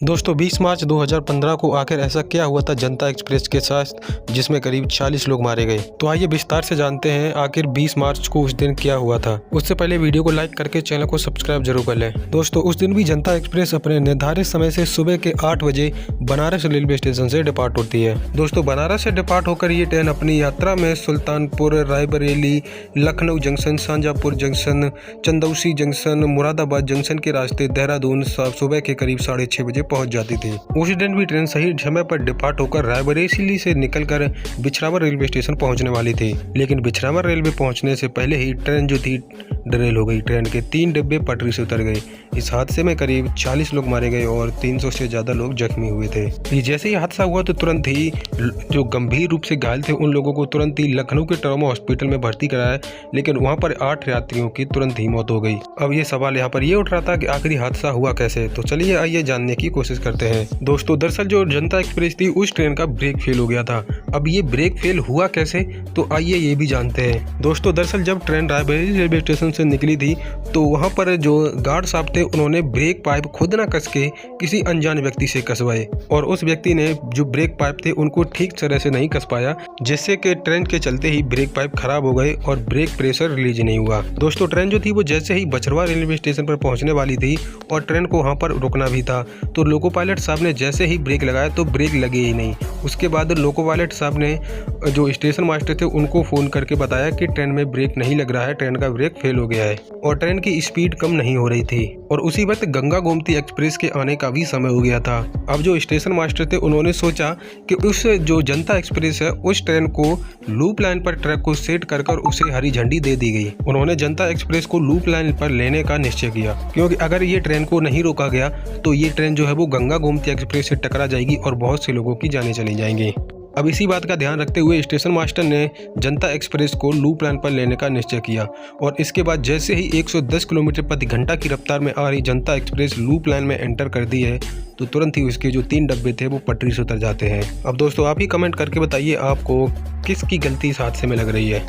दोस्तों 20 मार्च 2015 को आखिर ऐसा क्या हुआ था जनता एक्सप्रेस के साथ जिसमें करीब 40 लोग मारे गए। तो आइए विस्तार से जानते हैं आखिर 20 मार्च को उस दिन क्या हुआ था। उससे पहले वीडियो को लाइक करके चैनल को सब्सक्राइब जरूर कर लें। दोस्तों उस दिन भी जनता एक्सप्रेस अपने निर्धारित समय से सुबह के 8 बजे बनारस रेलवे स्टेशन से डिपार्ट होती है। दोस्तों बनारस से डिपार्ट होकर ये ट्रेन अपनी यात्रा में Sultanpur, Raebareli, Lucknow junction, Shahjahanpur junction, Chandausi junction, Moradabad junction के रास्ते देहरादून सुबह के करीब 6:30 बजे पहुंच जाती थी। उस दिन भी ट्रेन सही समय पर डिपार्ट होकर रायबरेली से निकलकर बिछरावर रेलवे स्टेशन पहुंचने वाली थी, लेकिन बिछरावर रेलवे पहुंचने से पहले ही ट्रेन जो थी डरेल हो गई। ट्रेन के 3 डिब्बे पटरी से उतर गए। इस हादसे में करीब 40 लोग मारे गए और 300 से ज्यादा लोग जख्मी हुए थे। जैसे ही हादसा हुआ तो तुरंत ही जो गंभीर रूप से घायल थे उन लोगों को तुरंत ही लखनऊ के ट्रॉमा हॉस्पिटल में भर्ती कराया, लेकिन वहां पर 8 यात्रियों की तुरंत ही मौत हो गई। अब ये सवाल यहाँ पर ये उठ रहा था कि आखिरी हादसा हुआ कैसे, तो चलिए आइए जानने की कोशिश करते हैं। दोस्तों दरअसल जो जनता एक्सप्रेस थी उस ट्रेन का ब्रेक फेल हो गया था। अब ये ब्रेक फेल हुआ कैसे, तो आइए ये भी जानते हैं। दोस्तों दरअसल जब ट्रेन रायबरेली रेलवे स्टेशन से निकली थी तो वहां पर जो गार्ड साहब थे उन्होंने ब्रेक पाइप खुद ना कस के किसी अनजान व्यक्ति से कसवाए, और उस व्यक्ति ने जो ब्रेक पाइप थे उनको ठीक तरह से नहीं कस पाया, जिससे कि ट्रेन के चलते ही ब्रेक पाइप खराब हो गए और ब्रेक प्रेशर रिलीज नहीं हुआ। दोस्तों ट्रेन जो थी वो जैसे ही बछरवा रेलवे स्टेशन पर पहुंचने वाली थी और ट्रेन को वहां पर रुकना भी था, तो लोको पायलट साहब ने जैसे ही ब्रेक लगाया तो ब्रेक लगे ही नहीं। उसके बाद लोको पायलट साहब ने जो स्टेशन मास्टर थे उनको फ़ोन करके बताया कि ट्रेन में ब्रेक नहीं लग रहा है, ट्रेन का ब्रेक फेल हो गया है और ट्रेन की स्पीड कम नहीं हो रही थी। और उसी वक्त गंगा गोमती एक्सप्रेस के आने का भी समय हो गया था। अब जो स्टेशन मास्टर थे उन्होंने सोचा कि उस जो जनता एक्सप्रेस है उस ट्रेन को लूप लाइन पर ट्रैक को सेट कर उसे हरी झंडी दे दी गई। उन्होंने जनता एक्सप्रेस को लूप लाइन पर लेने का निश्चय किया, क्योंकि अगर ये ट्रेन को नहीं रोका गया तो ये ट्रेन जो है वो गंगा गोमती एक्सप्रेस से टकरा जाएगी और बहुत से लोगों की जानें चली जाएंगी। अब इसी बात का ध्यान रखते हुए स्टेशन मास्टर ने जनता एक्सप्रेस को लूप लाइन पर लेने का निश्चय किया, और इसके बाद जैसे ही 110 किलोमीटर प्रति घंटा की रफ्तार में आ रही जनता एक्सप्रेस लूप लाइन में एंटर कर दी है तो तुरंत ही उसके जो 3 डब्बे थे वो पटरी से उतर जाते हैं। अब दोस्तों आप ही कमेंट करके बताइए आपको किसकी गलती इस हादसे में लग रही है।